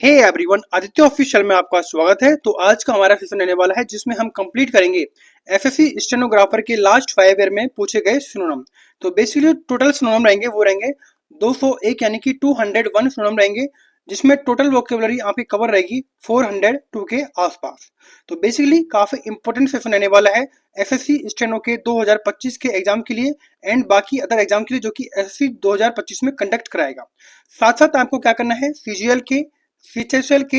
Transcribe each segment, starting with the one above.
Hey everyone, Aditya official में आपका स्वागत है। तो आज का हमारा सेशन रहने वाला है जिसमें हम कंप्लीट करेंगे एसएससी स्टेनोग्राफर के लास्ट 5 ईयर में पूछे गए सिनोनिम। तो बेसिकली टोटल सिनोनिम रहेंगे वो रहेंगे 201 यानी कि 201 सिनोनिम रहेंगे, जिसमें टोटल वोकेबुलरी आपकी कवर रहेगी 402 के आसपास। तो बेसिकली काफी इंपॉर्टेंट सेशन रहने वाला है एसएससी स्टेनो के 2025 के एग्जाम के लिए एंड बाकी अदर एग्जाम के लिए जो कि एसएससी 2025 में कंडक्ट कराएगा। साथ साथ आपको क्या करना है, सीजीएल के, सीएचएसएल के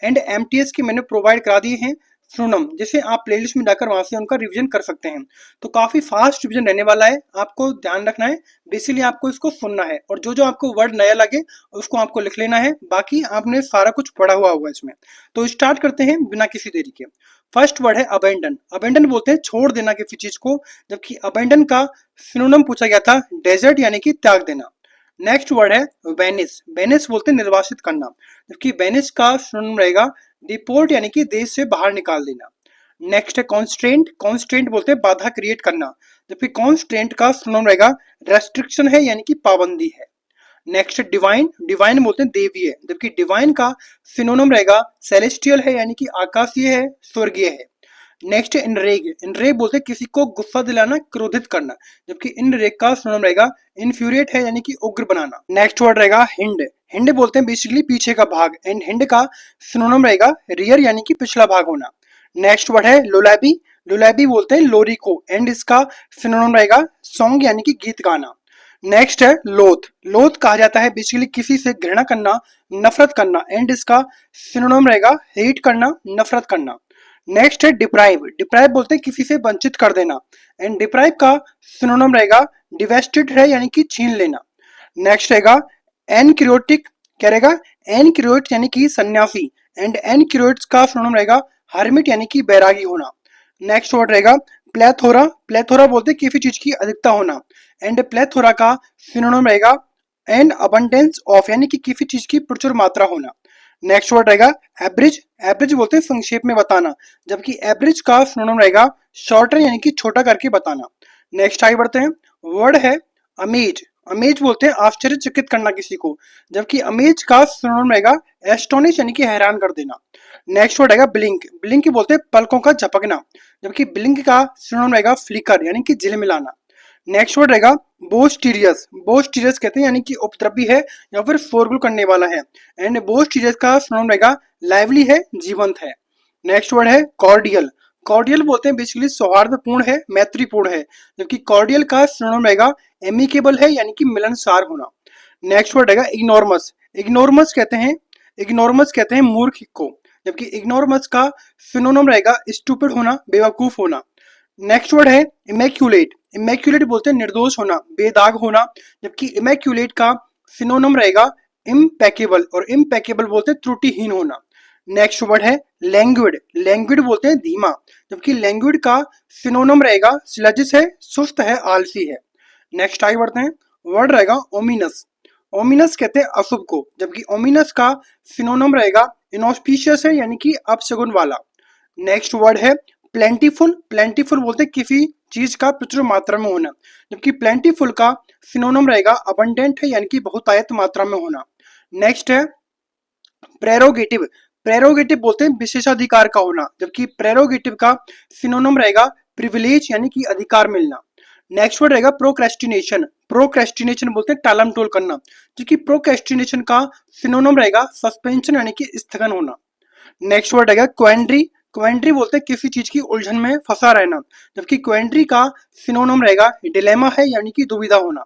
एंड एमटीएस के मैंने प्रोवाइड करा दिए हैं सिनोनिम, जिसे आप प्लेलिस्ट में जाकर वहां से उनका रिवीजन कर सकते हैं। तो काफी फास्ट रिवीजन रहने वाला है, आपको ध्यान रखना है। बेसिकली आपको इसको सुनना है और जो जो आपको वर्ड नया लगे उसको आपको लिख लेना है, बाकी आपने सारा कुछ पढ़ा हुआ होगा इसमें। तो स्टार्ट करते हैं बिना किसी देरी के। फर्स्ट वर्ड है अबेंडन। अबेंडन बोलते हैं छोड़ देना किसी चीज को, जबकि अबेंडन का सिनोनिम पूछा गया था डेजर्ट यानी कि त्याग देना। नेक्स्ट वर्ड है वेनिस। वेनिस बोलते हैं निर्वासित करना, जबकि वेनिस का सिनोनिम रहेगा डिपोर्ट यानी कि देश से बाहर निकाल देना। नेक्स्ट है कॉन्स्ट्रेंट। कॉन्स्ट्रेंट बोलते हैं बाधा क्रिएट करना, जबकि कॉन्स्ट्रेंट का सिनोनिम रहेगा रेस्ट्रिक्शन है यानी कि पाबंदी है। Next divine. डिवाइन बोलते हैं देवीय, जबकि डिवाइन का सिनोनिम रहेगा सेलेस्टियल है यानी कि आकाशीय है, स्वर्गीय है। नेक्स्ट इनरेग। इनरेग बोलते हैं किसी को गुस्सा दिलाना, क्रोधित करना, जबकि इनरेग का सिनोनिम रहेगा इन्फ्यूरिएट है यानी कि उग्र बनाना। नेक्स्ट वर्ड रहेगा हिंड। हिंड बोलते हैं बेसिकली पीछे का भाग एंड हिंड का सिनोनिम रहेगा रियर यानी कि पिछला भाग होना। नेक्स्ट वर्ड है लुलैबी। लुलैबी बोलते हैं लोरी को एंड इसका सिनोनिम रहेगा सॉन्ग यानी कि गीत गाना। नेक्स्ट है लोथ। लोथ कहा जाता है बेसिकली किसी से घृणा करना, नफरत करना एंड इसका सिनोनिम रहेगा हेट करना, नफरत करना। नेक्स्ट है डिप्राइव। डिप्राइव बोलते हैं किसी से वंचित कर देना एंड डिप्राइव का सिनोनिम रहेगा डिवेस्टेड है यानी कि छीन लेना। नेक्स्ट रहेगा एनक्रियोटिक। क्या रहेगा? एनक्रियोट यानी कि सन्यासी एंड एनक्रियोट का सिनोनिम रहेगा हर्मिट यानी कि बैरागी होना। नेक्स्ट वर्ड रहेगा प्लेथोरा। प्लेथोरा बोलते हैं किसी चीज की अधिकता होना एंड प्लेथोरा का सिनोनिम रहेगा एन अबंडेंस ऑफ यानी कि किसी चीज की प्रचुर मात्रा होना। नेक्स्ट वर्ड रहेगा एवरेज। एवरेज बोलते हैं संक्षेप में बताना, जबकि एवरेज का सिनोनिम रहेगा शॉर्टर यानी कि छोटा करके बताना। नेक्स्ट आगे बढ़ते हैं। वर्ड है अमेज। अमेज बोलते हैं आश्चर्यचकित करना किसी को, जबकि अमेज का सिनोनिम रहेगा एस्टोनिश यानी कि हैरान कर देना। नेक्स्ट वर्ड रहेगा ब्लिंक। ब्लिंक बोलते हैं पलकों का झपकना, जबकि ब्लिंक का सिनोनिम रहेगा फ्लिकर यानी कि झिलमिलाना। नेक्स्ट वर्ड रहेगा बोस्टीरियस। बोस्टीरियस कहते हैं यानी कि उपद्रवी है या फिर शोरगुल करने वाला है एंड बोस्टीरियस का सिनोनिम रहेगा लाइवली है, जीवंत है। नेक्स्ट वर्ड है कॉर्डियल। कॉर्डियल बोलते हैं बेसिकली सौहार्दपूर्ण है, मैत्रीपूर्ण है, जबकि कॉर्डियल का सिनोनिम रहेगा एमिकेबल है यानी कि मिलनसार होना। नेक्स्ट वर्ड रहेगा इग्नोरमस। इग्नोरमस कहते हैं मूर्ख को, जबकि इग्नोरमस का सिनोनिम रहेगा स्टूपिड होना, बेवकूफ होना। नेक्स्ट वर्ड है इमेक्यूलेट। इमेक्यूलेट बोलते हैं निर्दोष होना, बेदाग होना, जबकि इमेक्यूलेट का सिनोनिम रहेगा इम्पेकेबल और इम्पेकेबल बोलते हैं त्रुटिहीन होना। नेक्स्ट वर्ड है लैंग्विड। लैंग्विड बोलते हैं धीमा, जबकि लैंग्विड का सिनोनिम रहेगा स्लजिस है, सुस्त है, आलसी है। नेक्स्ट आगे बढ़ते हैं। वर्ड रहेगा ओमिनस। ओमिनस कहते हैं अशुभ को, जबकि ओमिनस का सिनोनिम रहेगा इनऑस्पिशियस है यानी कि अपशगुन वाला। नेक्स्ट वर्ड है प्लेंटीफुल। प्लेंटीफुल बोलते हैं किसी चीज का प्रचुर मात्रा में होना, जबकि प्लेंटीफुल का सिनोनिम रहेगा अबंडेंट है यानी कि बहुतायत मात्रा में होना। नेक्स्ट है प्रेरोगेटिव। प्रेरोगेटिव बोलते हैं विशेषाधिकार का होना, जबकि प्रेरोगेटिव का सिनोनिम रहेगा प्रिविलेज यानी कि अधिकार मिलना। नेक्स्ट वर्ड रहेगा प्रोक्रेस्टिनेशन। प्रोक्रेस्टिनेशन बोलते हैं टालम टोल करना, जबकि प्रोक्रेस्टिनेशन का सिनोनिम रहेगा सस्पेंशन यानी कि स्थगन होना। नेक्स्ट वर्ड रहेगा क्वेंड्री। क्वेंड्री बोलते हैं किसी चीज की उलझन में फंसा रहना, जबकि क्वेंड्री का सिनोनिम रहेगा डिलेमा है यानी कि दुविधा होना।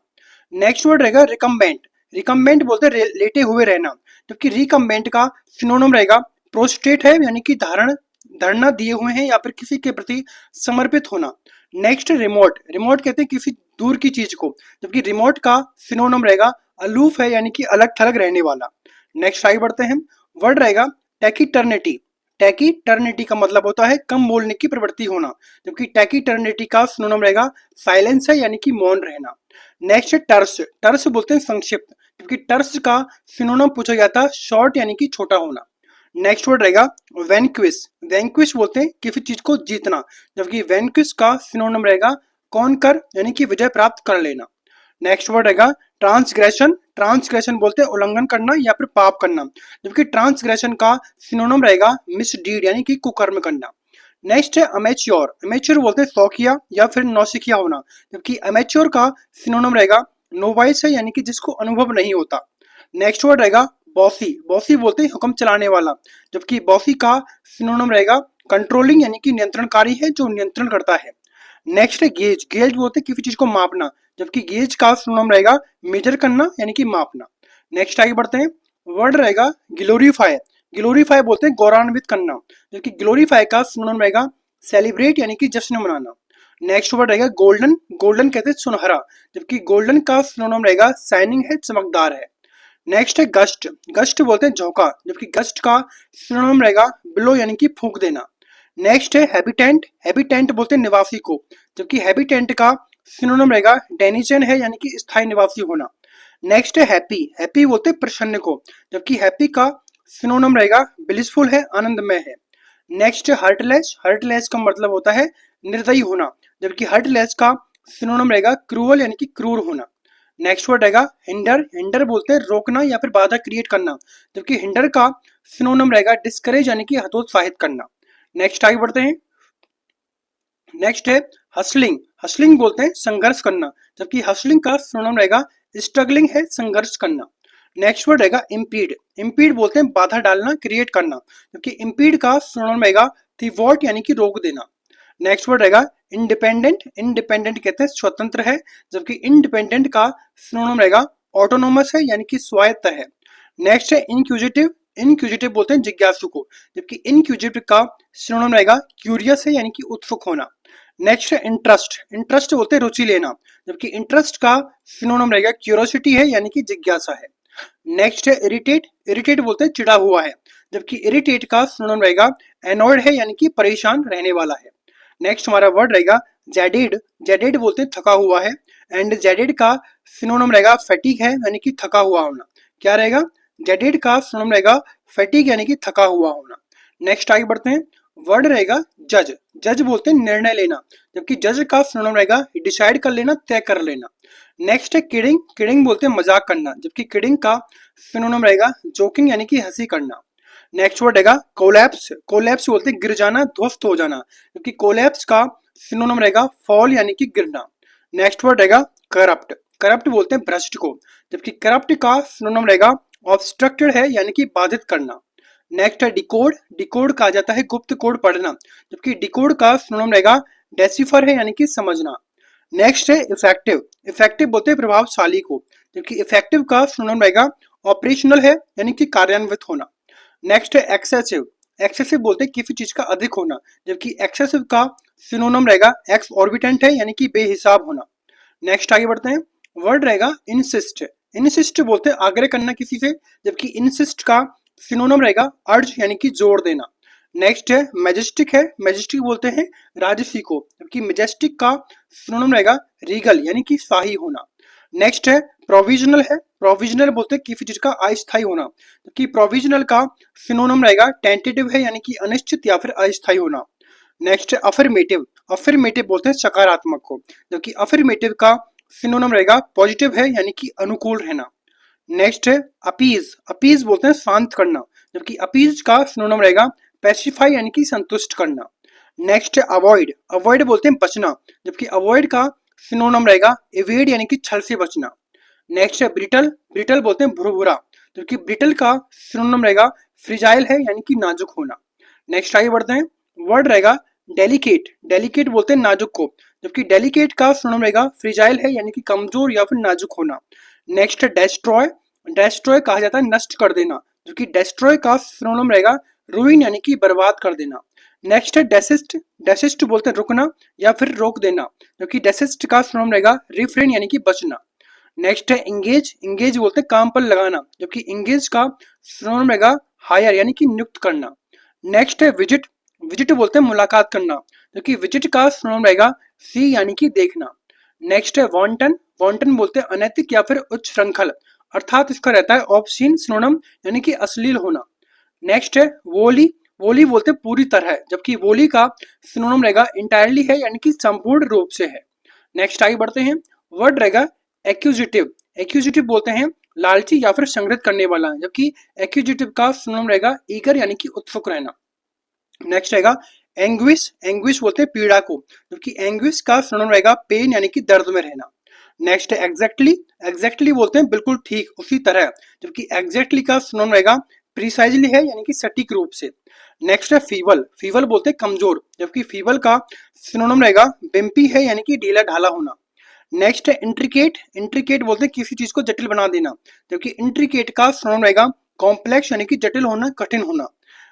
नेक्स्ट वर्ड रहेगा रिकम्बेंट। रिकम्बेंट बोलते हैं लेटे हुए रहना, जबकि रिकम्बेंट का सिनोनिम रहेगा प्रोस्ट्रेट है यानी कि धरना दिए हुए हैं या फिर किसी के प्रति समर्पित होना। Next remote. रिमोट कहते हैं किसी दूर की चीज को, जबकि रिमोट का सिनोनिम रहेगा अलूफ है यानी कि अलग थलग रहने वाला। नेक्स्ट आगे बढ़ते हैं। वर्ड रहेगा टैकिटर्निटी। टैकिटर्निटी का मतलब होता है कम बोलने की प्रवृत्ति होना, जबकि टैकिटर्निटी का सिनोनिम रहेगा साइलेंस है यानी कि मौन रहना। नेक्स्ट है टर्स। टर्स बोलते हैं संक्षिप्त, जबकि टर्स का सिनोनिम पूछा गया था शॉर्ट यानी कि छोटा होना। नेक्स्ट वर्ड रहेगा वैंक्विश। वैंक्विश बोलते हैं किसी चीज को जीतना, जबकि वैंक्विश का सिनोनिम रहेगा कॉन्कर यानी कि विजय प्राप्त कर लेना। नेक्स्ट वर्ड रहेगा ट्रांसग्रेशन, ट्रांसग्रेशन बोलते हैं उल्लंघन करना या फिर पाप करना, जबकि ट्रांसग्रेशन का सिनोनिम रहेगा मिसडीड यानी कि कुकर्म करना। नेक्स्ट है अमेच्योर, अमेच्योर बोलते हैं शौकिया या फिर नौसिखिया होना, जबकि अमेच्योर का सिनोनिम रहेगा नोवाइस है यानी कि जिसको अनुभव नहीं होता। नेक्स्ट वर्ड रहेगा बॉसी, बॉसी बोलते हैं हुक्म चलाने वाला, जबकि बॉसी का सिनोनिम रहेगा कंट्रोलिंग यानी कि नियंत्रणकारी है, जो नियंत्रण करता है। नेक्स्ट है गेज, गेज बोलते हैं किसी चीज को मापना, जबकि गेज का सिनोनिम रहेगा मेजर करना यानी कि मापना। नेक्स्ट आगे बढ़ते हैं, वर्ड रहेगा ग्लोरीफाई, ग्लोरीफाई बोलते हैं गौरवान्वित करना, जबकि ग्लोरीफाई का सिनोनिम रहेगा सेलिब्रेट यानी कि जश्न मनाना। नेक्स्ट वर्ड रहेगा गोल्डन, गोल्डन कहते हैं सुनहरा, जबकि गोल्डन का सिनोनिम रहेगा शाइनिंग है, चमकदार है। नेक्स्ट है गस्ट, गस्ट बोलते हैं झोंका, जबकि गस्ट का सिनोनिम रहेगा ब्लो यानी कि फूंक देना। नेक्स्ट है हैबिटेंट, हैबिटेंट बोलते हैं निवासी को, जबकि हैबिटेंट का सिनोनिम रहेगा डेनिजन है यानी कि स्थायी निवासी होना। नेक्स्ट है हैप्पी, हैप्पी बोलते हैं प्रसन्न को, जबकि हैप्पी का सिनोनिम रहेगा ब्लिसफुल है, आनंदमय है। नेक्स्ट है हर्टलेस, हर्टलेस का मतलब होता है निर्दयी होना, जबकि हर्टलेस का सिनोनिम रहेगा क्रूअल यानी कि क्रूर होना। नेक्स्ट वर्ड रहेगा हिंडर, हिंडर बोलते हैं रोकना या फिर बाधा क्रिएट करना, जबकि हिंडर का सिनोनिम रहेगा डिस्करेज यानी कि हतोत्साहित करना। नेक्स्ट आगे बढ़ते हैं, नेक्स्ट है हसलिंग, हसलिंग बोलते हैं संघर्ष करना, जबकि हसलिंग का सिनोनिम रहेगा स्ट्रगलिंग है, संघर्ष करना। नेक्स्ट वर्ड रहेगा इम्पीड, इम्पीड बोलते हैं बाधा डालना, क्रिएट करना, जबकि इम्पीड का सिनोनिम रहेगा थिवॉट यानी कि रोक देना। नेक्स्ट वर्ड रहेगा इंडिपेंडेंट, इंडिपेंडेंट कहते हैं स्वतंत्र है, जबकि इंडिपेंडेंट का सिनोनिम रहेगा ऑटोनोमस है यानी कि स्वायत्त है। नेक्स्ट है इनक्यूजिटिव, इनक्यूजिटिव बोलते हैं जिज्ञासु को, जबकि इनक्यूजिटिव का सिनोनिम रहेगा क्यूरियस है यानी कि उत्सुक होना। नेक्स्ट है इंटरेस्ट, इंटरेस्ट बोलते हैं रुचि लेना, जबकि इंटरेस्ट का सिनोनिम रहेगा क्यूरियोसिटी है यानी कि जिज्ञासा है। नेक्स्ट है इरिटेट, इरिटेट बोलते हैं चिढ़ा हुआ है, जबकि इरिटेट का सिनोनिम रहेगा एनॉयड है यानी कि परेशान रहने वाला है। नेक्स्ट हमारा वर्ड रहेगा जेडेड, जेडेड बोलते हैं थका हुआ है, एंड जेडेड का सिनोनिम रहेगा फैटिग है यानी कि थका हुआ होना। क्या रहेगा, जेडेड का सिनोनिम रहेगा फैटिग यानी कि थका हुआ होना। नेक्स्ट आगे बढ़ते हैं, वर्ड रहेगा जज, जज बोलते हैं निर्णय लेना, जबकि जज का सिनोनिम रहेगा डिसाइड कर लेना, तय कर लेना। नेक्स्ट है किडिंग, किडिंग बोलते हैं मजाक करना, जबकि किडिंग का सिनोनिम रहेगा जोकिंग यानी कि हंसी करना। नेक्स्ट वर्ड रहेगा कोलैप्स, कोलैप्स बोलते हैं गिर जाना, ध्वस्त हो जाना, जबकि कोलैप्स का सिनोनिम रहेगा फॉल यानी कि गिरना। नेक्स्ट वर्ड रहेगा करप्ट, करप्ट बोलते हैं भ्रष्ट को, जबकि करप्ट का सिनोनिम रहेगा ऑब्स्ट्रक्टेड है यानी कि बाधित करना। नेक्स्ट है डिकोड, डिकोड कहा जाता है गुप्त कोड पढ़ना, जबकि डिकोड का सिनोनिम रहेगा डेसिफर है यानी कि समझना। नेक्स्ट है इफेक्टिव, इफेक्टिव बोलते हैं प्रभावशाली को, जबकि इफेक्टिव का सिनोनिम रहेगा ऑपरेशनल है यानी कि कार्यान्वित होना। नेक्स्ट है एक्सेसिव, एक्सेसिव बोलते हैं किसी चीज का अधिक होना, जबकि एक्सेसिव का सिनोनिम रहेगा एक्स ऑर्बिटेंट है यानी कि बेहिसाब होना। नेक्स्ट आगे बढ़ते हैं, वर्ड रहेगा इंसिस्ट, इंसिस्ट बोलते हैं आग्रह करना किसी से, जबकि इंसिस्ट का सिनोनिम रहेगा अर्ज यानी कि जोर देना। नेक्स्ट है मैजेस्टिक, है मैजेस्टिक बोलते हैं राजसी को, जबकि मैजेस्टिक का सिनोनिम रहेगा रीगल यानी कि शाही होना। नेक्स्ट है प्रोविजनल, है प्रोविजनल बोलते हैं किसी चीज का अस्थायी होना, जबकि प्रोविजनल का सिनोनिम रहेगा टेंटेटिव है यानी कि अनिश्चित या फिर अस्थायी होना। नेक्स्ट है अफर्मेटिव, अफर्मेटिव बोलते हैं सकारात्मक को, जबकि अफर्मेटिव का सिनोनिम रहेगा पॉजिटिव है यानी कि अनुकूल रहना। नेक्स्ट है अपीज, अपीज बोलते हैं शांत करना, जबकि अपीज का सिनोनिम रहेगा पैसिफाई यानी कि संतुष्ट करना। नेक्स्ट है अवॉइड, अवॉइड बोलते हैं बचना, जबकि अवॉइड का सिनोनिम रहेगा एवेड यानी कि छल से बचना। नेक्स्ट है ब्रिटल, ब्रिटल बोलते हैं भुरभुरा, जबकि ब्रिटल का सिनोनिम रहेगा फ्रिजाइल है यानी कि नाजुक होना। नेक्स्ट आगे बढ़ते हैं, वर्ड रहेगा डेलिकेट, डेलिकेट बोलते हैं नाजुक को, जबकि डेलिकेट का सिनोनिम रहेगा फ्रिजाइल है यानी कि कमजोर या फिर नाजुक होना। नेक्स्ट है डेस्ट्रॉय, डेस्ट्रॉय कहा जाता है नष्ट कर देना, जबकि डेस्ट्रॉय का सिनोनिम रहेगा रूइन यानी कि बर्बाद कर देना। नेक्स्ट है डेसिस्ट, डेसिस्ट बोलते हैं रुकना या फिर रोक देना, जबकि डेसिस्ट का सिनोनिम रहेगा रिफ्रेन यानी कि बचना। नेक्स्ट है इंगेज, इंगेज बोलते हैं काम पर लगाना, जबकि इंगेज का सिनोनिम रहेगा हायर यानी कि नियुक्त करना। नेक्स्ट है विजिट, विजिट बोलते हैं मुलाकात करना, जबकि विजिट का सिनोनिम रहेगा सी यानी कि देखना। नेक्स्ट है वॉन्टन, वॉन्टन बोलते हैं अनैतिक या फिर उच्च श्रृंखल, अर्थात इसका रहता है ऑब्सीन सिनोनिम यानी कि अश्लील होना। नेक्स्ट है वोली, वोली बोलते हैं पूरी तरह, जबकि वोली का सिनोनिम रहेगा इंटायरली है यानी कि संपूर्ण रूप से है। नेक्स्ट आगे बढ़ते हैं, वर्ड रहेगा एक्यूजिटिव, एक्यूजिटिव बोलते हैं लालची या फिर संग्रहित करने वाला, जबकि एक्यूजिटिव का सिनोनिम रहेगा ईगर यानी कि उत्सुक रहना। नेक्स्ट रहेगा एंग्विश, एंग्विश बोलते हैं पीड़ा को, जबकि एंग्विश का सिनोनिम रहेगा पेन यानी कि दर्द में रहना। नेक्स्ट है एग्जैक्टली, एग्जैक्टली बोलते हैं बिल्कुल ठीक, उसी तरह, जबकि एग्जैक्टली का सिनोनिम रहेगा प्रिसाइजली है यानी कि सटीक रूप से। नेक्स्ट है फीबल, फीबल बोलते हैं कमजोर, जबकि फीबल का सिनोनिम रहेगा बिम्पी है यानी कि ढीला ढाला होना। नेक्स्ट है इंट्रिकेट, इंट्रिकेट बोलते हैं किसी चीज को जटिल बना देना, जबकि इंट्रिकेट का सिनोनिम रहेगा कॉम्प्लेक्स यानी कि जटिल होना, कठिन होना।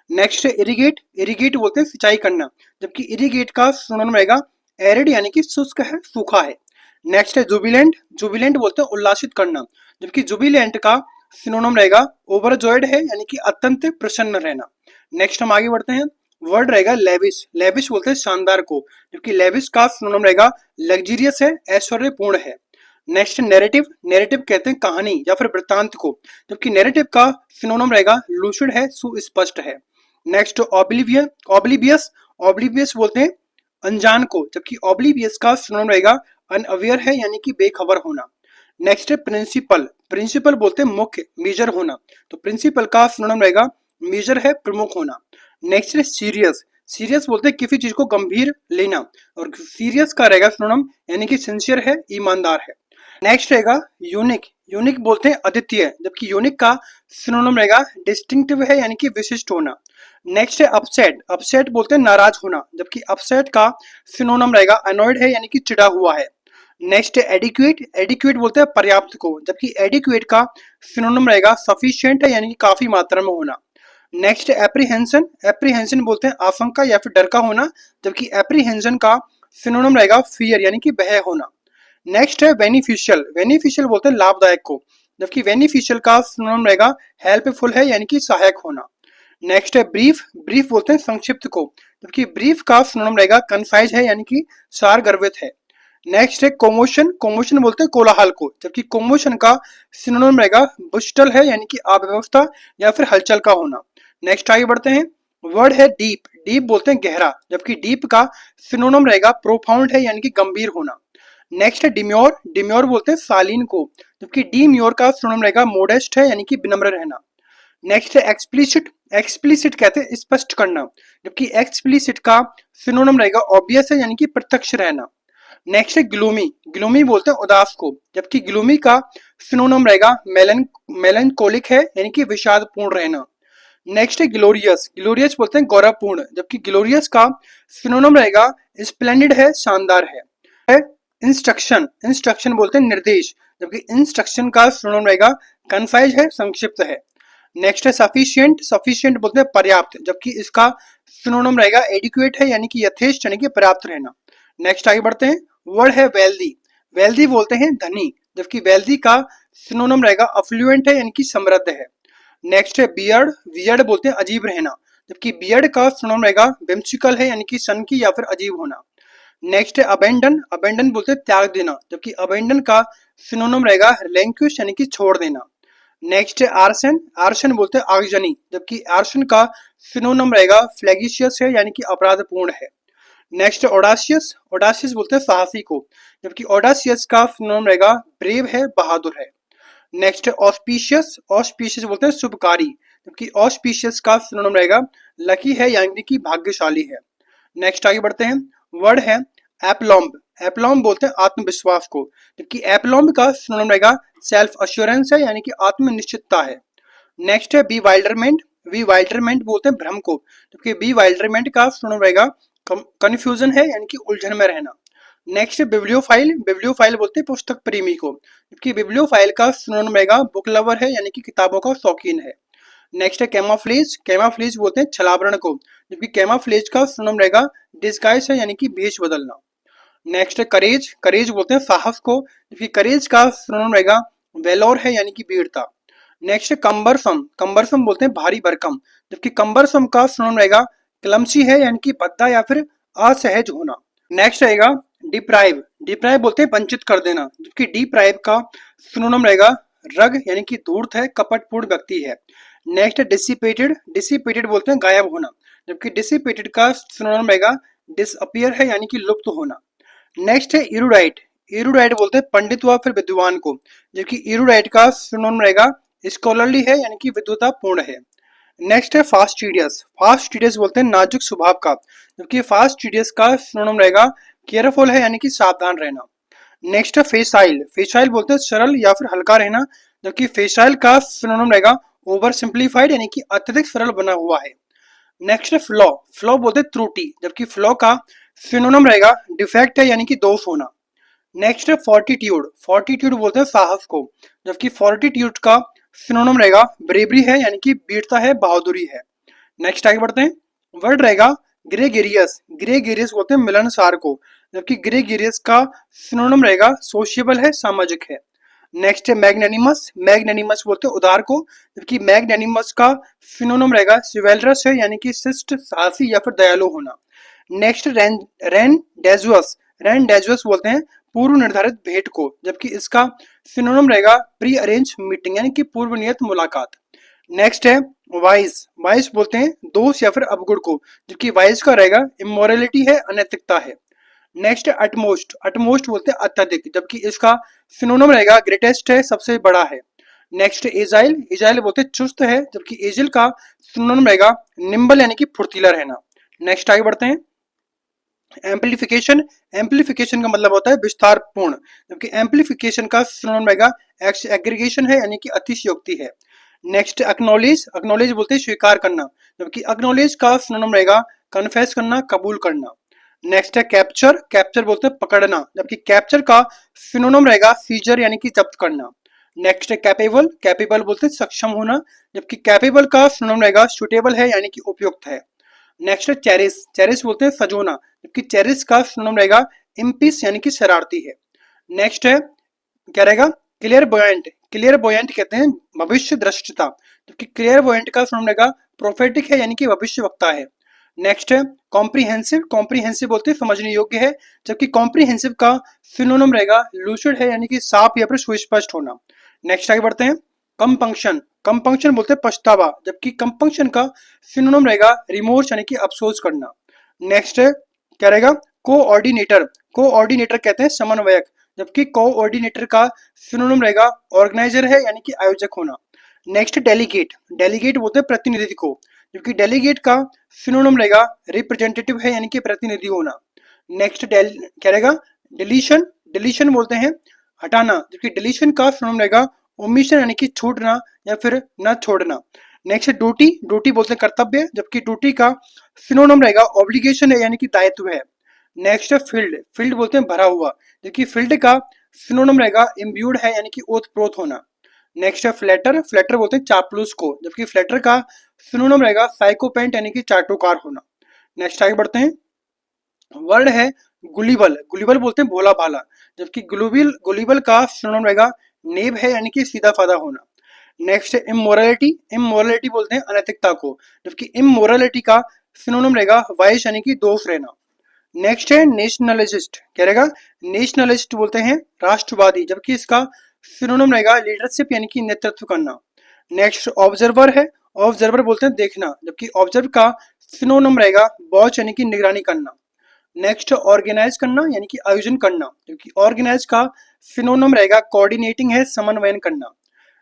नेक्स्ट है इरिगेट, इरिगेट बोलते हैं सिंचाई करना, जबकि इरिगेट का सिनोनिम रहेगा एरिड यानी कि शुष्क है, सूखा है। नेक्स्ट है जुबिलेंट, जुबिलेंट बोलते हैं उल्लासित करना, जबकि जुबिलेंट का सिनोनिम रहेगा ओवरजॉयड है यानी कि अत्यंत प्रसन्न रहना। नेक्स्ट हम आगे बढ़ते हैं, वर्ड रहेगा लेविश, लेविश बोलते हैं शानदार को, जबकि लेविश का सिनोनिम रहेगा लग्जरियस है, ऐश्वर्यपूर्ण है। नेक्स्ट नैरेटिव, नैरेटिव कहते हैं कहानी या फिर वृत्तांत को, जबकि नैरेटिव का सिनोनिम रहेगा लूसिड है, सुस्पष्ट है। नेक्स्ट ऑब्लिवियन, ऑब्लिवियस, ऑब्लिवियस बोलते हैं अनजान को, जबकि ऑब्लिवियस का सिनोनिम रहेगा अनअवेयर है यानी कि बेखबर होना। नेक्स्ट है प्रिंसिपल, प्रिंसिपल बोलते हैं मुख्य, मेजर होना, तो प्रिंसिपल का सिनोनिम रहेगा मेजर है, प्रमुख होना। नेक्स्ट है सीरियस, सीरियस बोलते हैं किसी चीज को गंभीर लेना, और सीरियस का रहेगा सिनोनिम यानी कि सिंसियर है, ईमानदार है। नेक्स्ट रहेगा यूनिक, यूनिक बोलते हैं अद्वितीय, जबकि यूनिक का सिनोनिम रहेगा डिस्टिंक्टिव है यानी कि विशिष्ट होना। नेक्स्ट है अपसेट, अपसेट बोलते हैं नाराज होना, जबकि अपसेट का सिनोनिम रहेगा अनॉयड है यानी कि चिढ़ा हुआ है। नेक्स्ट है एडिक्वेट, एडिक्वेट बोलते हैं पर्याप्त को, जबकि एडिक्वेट का सिनोनिम रहेगा सफिशिएंट है यानी कि काफी मात्रा में होना। नेक्स्ट है एप्रीहेंशन, एप्रीहेंशन बोलते हैं आशंका या फिर डर का होना, जबकि एप्रीहेंशन का सिनोनिम रहेगा फियर यानी कि भय होना। नेक्स्ट है बेनिफिशियल, बेनिफिशियल बोलते हैं लाभदायक को, जबकि बेनिफिशियल का सिनोनिम रहेगा हेल्पफुल है यानी कि सहायक होना। नेक्स्ट है ब्रीफ, ब्रीफ बोलते हैं संक्षिप्त को, जबकि ब्रीफ का सिनोनिम रहेगा कंसाइज है यानी कि सार गर्भित है। नेक्स्ट है कोमोशन, कोमोशन बोलते हैं कोलाहल को, जबकि कोमोशन का सिनोनिम रहेगा बुस्टल है यानी कि अव्यवस्था या फिर हलचल का होना। नेक्स्ट आगे बढ़ते हैं, वर्ड है डीप, डीप बोलते हैं गहरा, जबकि डीप का सिनोनिम रहेगा प्रोफाउंड है यानी कि गंभीर होना। नेक्स्ट है डिम्योर, डिम्योर बोलते हैं शालीन को, जबकि डिम्योर का सिनोनिम रहेगा मोडेस्ट है यानी कि विनम्र रहना। नेक्स्ट है एक्सप्लिसिट, एक्सप्लिसिट कहते हैं स्पष्ट करना, जबकि एक्सप्लिसिट का सिनोनिम रहेगा ऑब्वियस है यानी कि प्रत्यक्ष रहना। नेक्स्ट है ग्लूमी, ग्लूमी बोलते हैं उदास को, जबकि ग्लूमी का सिनोनिम रहेगा मेलनकोलिक है यानी कि विषादपूर्ण रहना। नेक्स्ट है ग्लोरियस, ग्लोरियस बोलते हैं गौरवपूर्ण, जबकि ग्लोरियस का सिनोनिम रहेगा स्प्लेंडिड है, शानदार है। इंस्ट्रक्शन, इंस्ट्रक्शन बोलते हैं निर्देश, जबकि इंस्ट्रक्शन का सिनोनिम रहेगा कंसाइज है, संक्षिप्त है। नेक्स्ट है सफिशिएंट, सफिशिएंट बोलते हैं पर्याप्त, जबकि इसका सिनोनिम रहेगा एडिक्वेट है यानी कि यथेष्ट यानी कि पर्याप्त रहना। नेक्स्ट आगे बढ़ते हैं, वर्ड है वेल्दी, वेल्दी बोलते हैं धनी, जबकि वेल्दी का सिनोनिम रहेगा अफ्लुएंट है यानी कि समृद्ध है। नेक्स्ट है बियर्ड, बियर्ड बोलते हैं अजीब रहना, जबकि बियर्ड का सिनोनिम रहेगा whimsical है यानी कि सनकी या फिर अजीब होना। नेक्स्ट है अबेंडन, अबेंडन बोलते हैं त्याग देना, जबकि अबेंडन का सिनोनिम रहेगा relinquish यानी कि छोड़ देना। नेक्स्ट है आर्सन, आर्सन बोलते हैं आगजनी, जबकि आर्सन का सिनोनिम रहेगा फ्लैगिशियस है यानी कि अपराधपूर्ण है। नेक्स्ट है ओडासियस, ओडासियस बोलते हैं साहसी को, जबकि ओडासियस का सिनोनिम रहेगा ब्रेव है, बहादुर है। नेक्स्ट है ऑस्पिशियस, ऑस्पिशियस बोलते हैं शुभकारी, जबकि ऑस्पिशियस का सिनोनिम रहेगा लकी है यानी कि भाग्यशाली है। नेक्स्ट आगे बढ़ते हैं, वर्ड है एप्लॉम्ब, एप्लॉम्ब बोलते हैं आत्मविश्वास को, जबकि एप्लॉम्ब का सिनोनिम रहेगा सेल्फ अश्योरेंस है यानी कि आत्मनिश्चितता है। नेक्स्ट है बीवाइल्डरमेंट, बीवाइल्डरमेंट बोलते हैं भ्रम को, जबकि बीवाइल्डरमेंट का सिनोनिम रहेगा कंफ्यूजन है यानी कि उलझन में रहना। नेक्स्ट बिब्लियोफाइल, बिब्लियोफाइल बोलते हैं पुस्तक प्रेमी को, जबकि बिब्लियोफाइल का सिनोनिम रहेगा बुक लवर है यानी कि किताबों का शौकीन है। नेक्स्ट है कैमोफ्लेज, कैमोफ्लेज बोलते हैं छलावरण को, जबकि कैमोफ्लेज का सिनोनिम रहेगा डिस्गाइज है यानी कि भेष बदलना। नेक्स्ट है करेज, करेज बोलते हैं साहस को, जबकि करेज का सिनोनिम रहेगा वेलोर है यानी कि वीरता। नेक्स्ट है कम्बरसम, कम्बरसम बोलते हैं भारी भरकम, जबकि कम्बरसम का सिनोनिम रहेगा क्लमसी है यानी कि भद्दा या फिर असहज होना। नेक्स्ट रहेगा डिप्राइव, डिप्राइव बोलते हैं वंचित कर देना, जबकि डिप्राइव का सिनोनिम रहेगा रग यानी कि धूर्त है, कपटपूर्ण व्यक्ति है। नेक्स्ट है डिसिपेटेड, डिसिपेटेड बोलते हैं गायब होना, जबकि डिसिपेटेड का सिनोनिम रहेगा डिसअपियर है यानी कि लुप्त होना। नेक्स्ट है इरुडाइट, एरुडाइट बोलते हैं पंडित व फिर विद्वान को, जबकि एरुडाइट का सिनोनिम रहेगा स्कॉलरली है यानी कि विद्वतापूर्ण है। नेक्स्ट है फास्टिडियस। फास्टिडियस बोलते हैं नाजुक स्वभाव का, जबकि फास्टिडियस का सिनोनिम रहेगा केयरफुल है यानी कि सावधान रहना। नेक्स्ट है फेसाइल। फेसाइल बोलते हैं सरल या फिर हल्का रहना, जबकि फेसाइल का सिनोनिम रहेगा ओवर सिंप्लीफाइड यानी कि अत्यधिक सरल बना हुआ है। नेक्स्ट है फ्लॉ। फ्लॉ बोलते हैं त्रुटि, जबकि फ्लॉ का सिनोनिम रहेगा डिफेक्ट है यानी कि दोष होना। नेक्स्ट है फोर्टिट्यूड। फोर्टिट्यूड बोलते हैं साहस को, जबकि फोर्टिट्यूड का सिनोनिम रहेगा ब्रेवरी है यानी कि वीरता है, बहादुरी है। नेक्स्ट आगे बढ़ते हैं। वर्ड रहेगा ग्रेगेरियस। ग्रेगेरियस बोलते हैं मिलनसार को, जबकि ग्रेगेरियस का सिनोनिम रहेगा सोशिएबल है, सामाजिक है। नेक्स्ट है मैग्नेनिमस। मैग्नेनिमस बोलते हैं उदार को, जबकि मैग्नेनिमस का सिनोनिम रहेगा सिवेलरस है यानी कि शिष्ट, साहसी या फिर दयालु होना। नेक्स्ट रैन रैन डेजुअस। रैन डेजुअस बोलते हैं पूर्व निर्धारित भेंट को, जबकि इसका सिनोनिम रहेगा प्री अरेंज मीटिंग यानी कि पूर्व नियत मुलाकात। नेक्स्ट है वाइस। वाइस बोलते हैं दोष या फिर अवगुण को, जबकि वाइस का रहेगा इमोरलिटी है, अनैतिकता है। नेक्स्ट है अटमोस्ट। अटमोस्ट बोलते हैं अत्यधिक, जबकि इसका सिनोनिम रहेगा ग्रेटेस्ट है, सबसे बड़ा है। Next agile. एजाइल बोलते हैं चुस्त है, जबकि एजिल का सिनोनिम रहेगा निम्बल यानी कि फुर्तीला रहना। नेक्स्ट आगे बढ़ते हैं। एम्पलीफिकेशन। एम्पलीफिकेशन का मतलब होता है विस्तार पूर्ण, जबकि एम्पलीफिकेशन का सिनोनिम रहेगा एग्रीगेशन है यानी कि अतिशयोक्ति है। Next acknowledge. एक्नॉलेज बोलते हैं स्वीकार करना, जबकि एक्नॉलेज का सिनोनिम रहेगा कन्फेस करना, कबूल करना। नेक्स्ट है कैप्चर। कैप्चर बोलते हैं पकड़ना, जबकि कैप्चर का सिनोनिम रहेगा सीजर यानी कि जब्त करना। नेक्स्ट है कैपेबल। कैपेबल बोलते हैं सक्षम होना, जबकि कैपेबल का सिनोनिम रहेगा सुटेबल है यानी कि उपयुक्त है। नेक्स्ट है चेरिस। चेरिस बोलते हैं सजोना, जबकि चेरिस का सिनोनिम रहेगा इम्पिस यानी कि शरारती है। नेक्स्ट है क्या रहेगा क्लियर बोयंट। क्लियर बोयंट कहते हैं भविष्य दृष्टता, जबकि क्लियर बोयंट का सिनोनिम रहेगा प्रोफेटिक है यानी कि भविष्य वक्ता है। नेक्स्ट है कॉम्प्रीहेंसिव। कॉम्प्रीहेंसिव बोलते हैं समझने योग्य है, जबकि कॉम्प्रीहेंसिव का सिनोनिम रहेगा लूसिड है यानी कि साफ या फिर सुस्पष्ट होना। नेक्स्ट आगे बढ़ते हैं। कंपंक्शन। कंपंक्शन बोलते हैं पछतावा, जबकि कंपंक्शन का सिनोनिम रहेगा रिमोर्स यानी कि अफसोस करना। नेक्स्ट है क्या रहेगा कोऑर्डिनेटर। कोऑर्डिनेटर कहते हैं समन्वयक, जबकि कोऑर्डिनेटर का सिनोनिम रहेगा ऑर्गेनाइजर है यानी कि आयोजक होना। Next delegate. डेलीगेट बोलते हैं प्रतिनिधि को, जबकि डेलीगेट का सिनोनिम रहेगा रिप्रेजेंटेटिव है यानी कि प्रतिनिधि होना। नेक्स्ट क्या रहेगा डिलीशन। डिलीशन बोलते हैं हटाना, जबकि डिलीशन का सिनोनिम रहेगा ओमिशन यानी कि छूटना या फिर न छोड़ना। Next duty. ड्यूटी बोलते हैं कर्तव्य, जबकि ड्यूटी का सिनोनिम रहेगा ऑब्लिगेशन है यानी कि दायित्व है। नेक्स्ट है फील्ड। फील्ड बोलते हैं भरा हुआ, जबकि फील्ड का सिनोनिम रहेगा इम्ब्यूड है यानी कि ओतप्रोत होना। नेक्स्ट है फ्लैटर। फ्लैटर बोलते हैं चापलूस को, जबकि फ्लैटर का सिनोनिम रहेगा साइकोपेंट यानी कि चाटुकार होना। नेक्स्ट आगे बढ़ते हैं। वर्ड है गुलिबल। गुलिबल बोलते हैं भोला भाला, जबकि गुलिबल गुलिबल का सिनोनिम रहेगा नेब है यानी कि सीधा साधा होना। नेक्स्ट है इमोरलिटी। इमोरलिटी बोलते हैं अनैतिकता को, जबकि इमोरलिटी का सिनोनिम रहेगा वाइस यानी कि दोष रहना। नेक्स्ट है नेशनलिस्ट। क्या रहेगा नेशनलिस्ट बोलते हैं राष्ट्रवादी, जबकि इसका सिनोनिम रहेगा लीडरशिप यानी कि नेतृत्व करना। नेक्स्ट ऑब्जर्वर है। ऑब्जर्वर बोलते हैं देखना, जबकि ऑब्जर्व का सिनोनिम रहेगा वॉच यानी कि निगरानी करना। नेक्स्ट ऑर्गेनाइज करना यानी कि आयोजन करना, क्योंकि ऑर्गेनाइज का सिनोनिम रहेगा कोऑर्डिनेटिंग है, समन्वयन करना।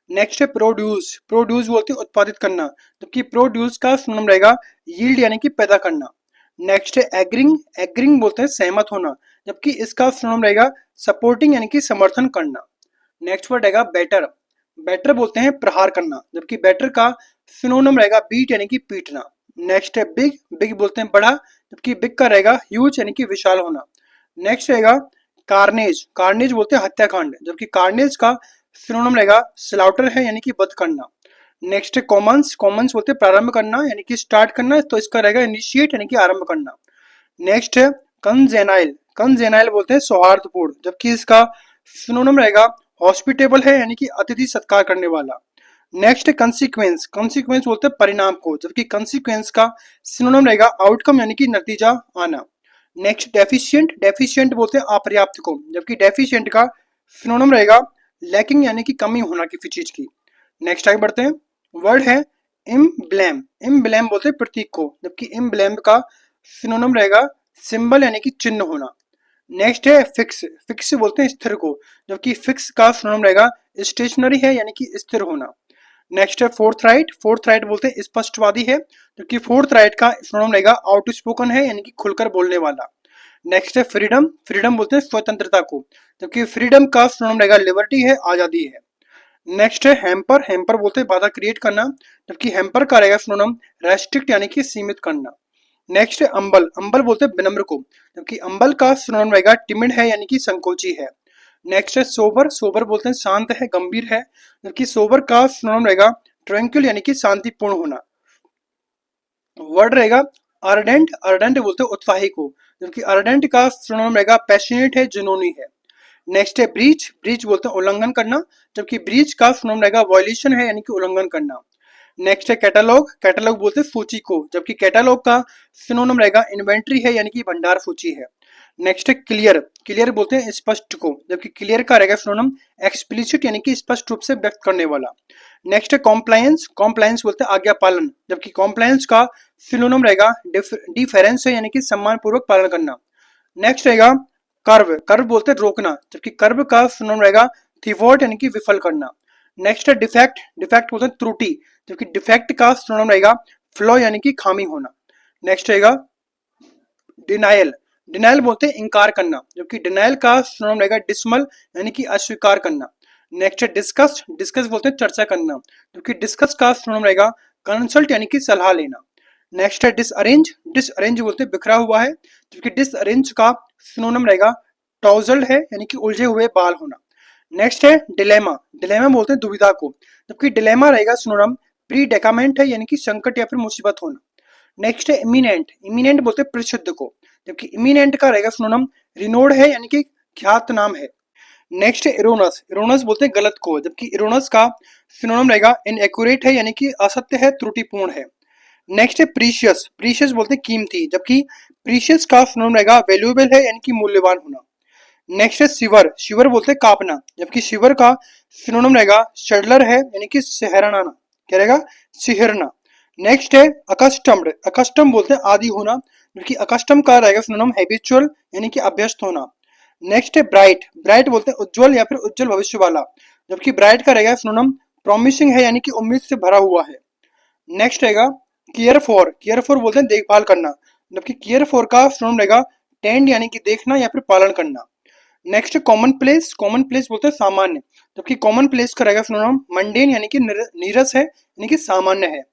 नेक्स्ट है प्रोड्यूस। प्रोड्यूस बोलते हैं उत्पादित करना, जबकि प्रोड्यूस का सिनोनिम रहेगा यील्ड यानी कि पैदा करना। नेक्स्ट है एग्रिंग। एग्रिंग बोलते हैं सहमत होना, जबकि इसका सिनोनिम रहेगा सपोर्टिंग यानी कि समर्थन करना। नेक्स्ट वर्ड रहेगा बेटर। बेटर बोलते हैं प्रहार करना, जबकि बेटर का सिनोनिम रहेगा बीट यानी कि पीटना। नेक्स्ट है बिग। बिग बोलते हैं बड़ा, जबकि बिग का रहेगा ह्यूज यानी कि विशाल होना। नेक्स्ट रहेगा कार्नेज। कार्नेज बोलते हैं हत्याकांड, जबकि कार्नेज का सिनोनिम रहेगा स्लाउटर है यानी कि वध करना। नेक्स्ट है कॉमन्स। कॉमन्स बोलते हैं प्रारंभ करना यानी कि स्टार्ट करना, तो इसका रहेगा इनिशिएट यानी कि आरंभ करना। नेक्स्ट है कंजेनाइल। कंजेनाइल बोलते हैं सौहार्दपूर्ण, जबकि इसका सिनोनिम रहेगा हॉस्पिटेबल है यानी कि अतिथि सत्कार करने वाला। नेक्स्ट है कंसिक्वेंस। कंसिक्वेंस बोलते हैं परिणाम को, जबकि कंसिक्वेंस का सिनोनिम रहेगा आउटकम यानी कि नतीजा आना। Next deficient. डेफिशिएंट बोलते हैं अपर्याप्त को, जबकि डेफिशिएंट का सिनोनिम रहेगा लैकिंग यानी कि कमी होना किसी चीज की। नेक्स्ट आगे बढ़ते हैं। वर्ड है इम्ब्लेम। इम्ब्लेम बोलते हैं प्रतीक को, जबकि इम्ब्लेम का सिनोनिम रहेगा सिंबल यानी कि चिन्ह होना। नेक्स्ट है फिक्स, फिक्स बोलते हैं स्थिर को, जबकि फिक्स का सिनोनिम रहेगा स्टेशनरी है यानी कि स्थिर होना। नेक्स्ट है फोर्थ राइट, फोर्थ राइट बोलते हैं स्पष्टवादी है, जबकि फोर्थ राइट का सिनोनिम रहेगा आउटस्पोकन है यानी कि खुलकर बोलने वाला। नेक्स्ट है फ्रीडम, फ्रीडम बोलते हैं स्वतंत्रता को, जबकि फ्रीडम का सिनोनिम रहेगा लिबर्टी है, आजादी है। नेक्स्ट है हैम्पर, हैम्पर बोलते हैं बाधा क्रिएट करना, जबकि हैम्पर का रहेगा सिनोनिम रेस्ट्रिक्ट यानी कि सीमित करना। नेक्स्ट है अंबल, अंबल बोलते हैं विनम्र को, जबकि अंबल का सिनोनिम रहेगा टिमिड है यानी कि संकोची है। नेक्स्ट है सोबर, सोबर बोलते हैं शांत है, गंभीर है, जबकि सोबर का सिनोनिम रहेगा ट्रैंक्विल यानी कि शांतिपूर्ण होना। वर्ड रहेगा अर्डेंट, अर्डेंट बोलते हैं उत्साही को, जबकि अर्डेंट का सिनोनिम रहेगा पैशनेट है, जुनूनी है। नेक्स्ट है ब्रीच, ब्रीच बोलते हैं उल्लंघन करना, जबकि ब्रीच का सिनोनिम रहेगा वॉयलेशन है यानी कि उल्लंघन करना। नेक्स्ट है कैटलॉग, कैटलॉग बोलते हैं सूची को, जबकि कैटलॉग का सिनोनिम रहेगा इन्वेंट्री है यानी कि भंडार सूची है। नेक्स्ट है क्लियर, क्लियर बोलते हैं स्पष्ट को, जबकि क्लियर का रहेगा सिनोनिम एक्सप्लिसिट यानी कि स्पष्ट रूप से व्यक्त करने वाला। नेक्स्ट है कॉम्प्लायंस, कॉम्प्लायंस बोलते हैं आज्ञा पालन, जबकि कॉम्प्लायंस का सिनोनिम रहेगा डिफरेंस है यानी कि सम्मान पूर्वक पालन करना। नेक्स्ट रहेगा कर्व, कर्व बोलते हैं रोकना, जबकि कर्व का सिनोनिम रहेगा थीवर्ट यानी कि विफल करना। नेक्स्ट है डिफेक्ट, डिफेक्ट बोलते हैं त्रुटि, जबकि डिफेक्ट का सिनोनिम रहेगा फ्लॉ यानी कि खामी होना। नेक्स्ट रहेगा डिनायल, डिनायल बोलते हैं इनकार करना, जबकि डिनायल का सिनोनिम रहेगा डिसमल यानी कि अस्वीकार करना। नेक्स्ट है डिस्कस, डिस्कस बोलते हैं चर्चा करना, जबकि डिस्कस का सिनोनिम रहेगा कंसल्ट यानी कि सलाह लेना। नेक्स्ट है डिसअरेंज, डिसअरेंज बोलते हैं बिखरा हुआ है, जबकि डिसअरेंज का सिनोनिम रहेगा टॉजल्ड है यानी कि उलझे हुए बाल होना। नेक्स्ट है डिलेमा, डिलेमा बोलते हैं दुविधा को, जबकि डिलेमा रहेगा सिनोनिम प्रीडेकामेंट है यानी कि संकट या फिर मुसीबत होना। नेक्स्ट है इमिनेंट, इमिनेंट बोलते हैं प्रसिद्ध को, जबकि इमिनेंट का रहेगा सिनोनिम रिनोड है यानी कि ख्यात नाम है। नेक्स्ट है इरोनस, इरोनस बोलते हैं गलत को, जबकि इरोनस का सिनोनिम रहेगा इनएक्यूरेट है यानी कि असत्य है, त्रुटिपूर्ण है। नेक्स्ट है प्रीशियस, प्रीशियस बोलते हैं कीमती, जबकि प्रीशियस का सिनोनिम रहेगा वैल्यूएबल है यानी कि मूल्यवान होना। नेक्स्ट है शिवर, शिवर बोलते हैं कांपना, जबकि शिवर का सिनोनिम रहेगा शडलर है यानी कि सिहरना, क्या रहेगा सिहरना। नेक्स्ट है अकस्टम्ड, अकस्टम बोलते हैं आदि होना, जबकि अकस्टम का रहेगा सिनोनिम हैबिचुअल यानी कि अभ्यस्त होना। नेक्स्ट है ब्राइट, ब्राइट बोलते हैं उज्जवल या फिर उज्जवल भविष्य वाला, जबकि ब्राइट का रहेगा सिनोनिम प्रॉमिसिंग है यानी कि उम्मीद से भरा हुआ है। नेक्स्ट रहेगा केयर फॉर, केयर फॉर बोलते हैं देखभाल करना, जबकि केयर फॉर का सिनोनिम रहेगा टेंड यानी कि देखना या फिर पालन करना। Next common place, common place बोलते हैं सामान्य, जबकि कॉमन प्लेस का रहेगा सिनोनिम मंडेन यानी कि नीरस है यानी कि सामान्य है।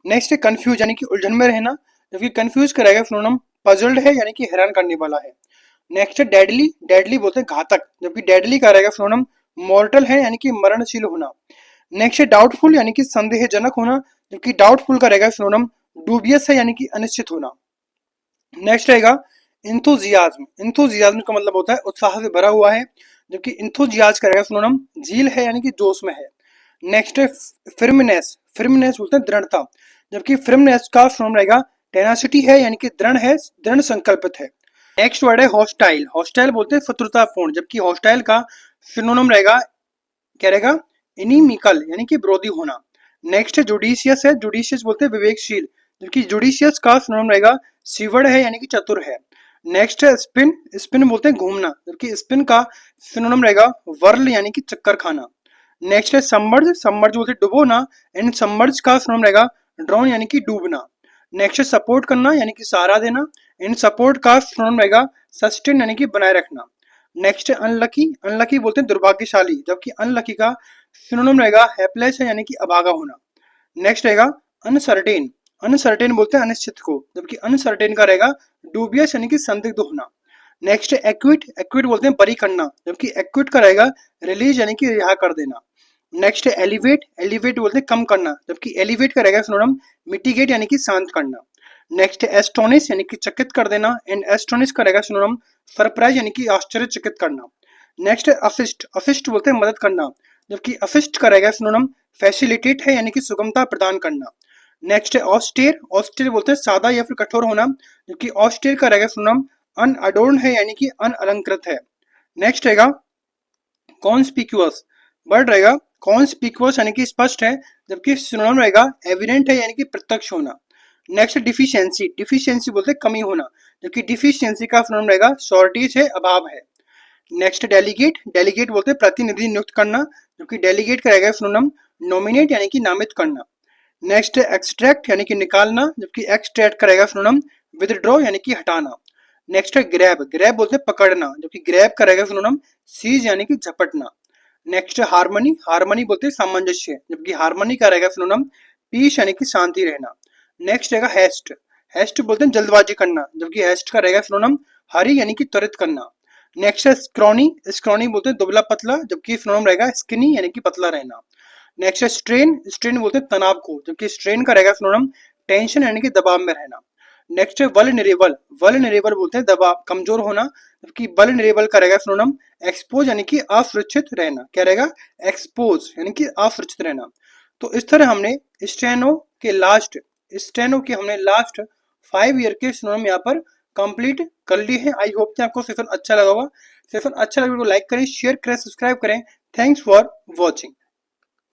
नेक्स्ट है कंफ्यूज यानी कि उलझन में रहना, जबकि कंफ्यूज का रहेगा सिनोनिम पजल्ड है यानी कि हैरान करने वाला है। नेक्स्ट है डेडली, डेडली बोलते हैं घातक, जबकि डेडली का रहेगा सिनोनिम मॉर्टल है यानी कि मरणशील होना। नेक्स्ट है डाउटफुल यानी कि संदेहजनक होना, जबकि डाउटफुल का रहेगा सिनोनिम डूबियस है यानी कि अनिश्चित होना। नेक्स्ट रहेगा इंथुजियाज्म, इंथुजियाज्म का मतलब होता है उत्साह से भरा हुआ है, जबकि इंथुजियाज का रहेगा सिनोनिम झील है यानी कि जोश में है। नेक्स्ट है फिर्मनेस, फिर्मनेस बोलते हैं दृढ़ता, जबकि फिर्मनेस का सिनोनिम रहेगा टेनासिटी है यानी कि दृढ़ है, दृढ़ संकल्पित है। नेक्स्ट वर्ड है हॉस्टाइल, हॉस्टाइल बोलते हैं शत्रुतापूर्ण, जबकि हॉस्टाइल का सिनोनिम रहेगा क्या रहेगा इनिमिकल यानी कि विरोधी होना। नेक्स्ट है जुडिशियस है, जुडिशियस बोलते हैं विवेकशील, जबकि जुडिशियस का सिनोनिम रहेगा सीवर्ड है यानी कि चतुर है। नेक्स्ट है स्पिन, स्पिन बोलते हैं घूमना, जबकि स्पिन का सिनोनिम रहेगा वर्ल यानी कि चक्कर खाना। नेक्स्ट है सबमर्ज, सबमर्ज बोलते हैं डुबोना, एंड सबमर्ज का सिनोनिम रहेगा ड्रोन यानी कि डूबना। नेक्स्ट है सपोर्ट करना यानी कि सहारा देना, एंड सपोर्ट का सिनोनिम रहेगा सस्टेन यानी कि बनाए रखना। नेक्स्ट है अनलकी, अनलकी बोलते हैं दुर्भाग्यशाली, जबकि अनलकी का सिनोनिम रहेगा हेल्पलेस है यानी कि अभागा होना। नेक्स्ट रहेगा अनसर्टेन, अनसर्टेन बोलते हैं अनिश्चित को, जबकि अनसर्टेन का रहेगा डूबियस यानी कि संदिग्ध होना। नेक्स्ट है एक्विट, एक्विट बोलते हैं बरी करना, जबकि एक्विट का रहेगा रिलीज यानी कि रिहा कर देना। नेक्स्ट है एलिवेट, एलिवेट बोलते हैं कम करना, जबकि एलिवेट का रहेगा सिनोनिम मिटिगेट यानी कि शांत करना। नेक्स्ट है एस्टोनिश यानी कि चकित कर देना, एंड एस्टोनिश का रहेगा सिनोनिम सरप्राइज यानी कि आश्चर्यचकित करना। नेक्स्ट है असिस्ट, असिस्ट बोलते हैं मदद करना, जबकि असिस्ट का रहेगा सिनोनिम फैसिलिटेट है यानी कि सुगमता प्रदान करना। नेक्स्ट है ऑस्टेर, ऑस्टेर बोलते हैं सादा या फिर कठोर होना, जबकि ऑस्टेर का रहेगा सिनोनिम अनअडोर्न है यानी कि अनअलंकृत है। नेक्स्ट रहेगा कॉन्स्पिक्यूअस, वर्ड रहेगा कॉन्स्पिक्यूअस यानी कि स्पष्ट है, जबकि सिनोनिम रहेगा एविडेंट है यानी कि प्रत्यक्ष होना। नेक्स्ट डिफिशियंसी, डिफिशियंसी बोलते हैं कमी होना, जबकि डिफिशियंसी का सिनोनिम रहेगा शॉर्टेज है, अभाव है। नेक्स्ट डेलीगेट, डेलीगेट बोलते हैं प्रतिनिधि नियुक्त करना, जबकि डेलीगेट का रहेगा सिनोनिम नॉमिनेट यानी कि नामित करना। नेक्स्ट एक्सट्रैक्ट यानी कि निकालना, जबकि एक्सट्रैक्ट का रहेगा सिनोनिम विदड्रॉ यानी कि हटाना। नेक्स्ट है ग्रैब, ग्रैब बोलते हैं पकड़ना, जबकि ग्रैब का रहेगा सिनोनिम सीज यानी कि झपटना। नेक्स्ट है हार्मनी, हार्मनी बोलते हैं सामंजस्य, जबकि हार्मनी का रहेगा सिनोनिम पीस यानी कि शांति रहना। नेक्स्ट रहेगा हेस्ट, हेस्ट बोलते हैं जल्दबाजी करना, जबकि हेस्ट का रहेगा सिनोनिम हरी यानी कि त्वरित करना। नेक्स्ट है स्क्रॉनी, स्क्रॉनी बोलते हैं दुबला पतला, जबकि सिनोनिम रहेगा स्किनी यानी कि पतला रहना। नेक्स्ट है स्ट्रेन, स्ट्रेन बोलते हैं तनाव को, जबकि स्ट्रेन का रहेगा सिनोनिम टेंशन यानी कि दबाव में रहना। नेक्स्ट है वल्नरेबल, वल्नरेबल बोलते हैं दबाव कमजोर होना, जबकि वल्नरेबल का रहेगा सिनोनिम एक्सपोज यानी कि असुरक्षित रहना। क्या रहेगा? एक्सपोज यानी कि असुरक्षित रहना। तो इस तरह हमने स्टेनो के हमने लास्ट 5 ईयर के सिनोनिम यहाँ पर कंप्लीट कर ली है। आई होप कि आपको सेशन अच्छा लगा होगा। सेशन अच्छा लगे तो लाइक करें, शेयर करें, सब्सक्राइब करें। Thanks for watching.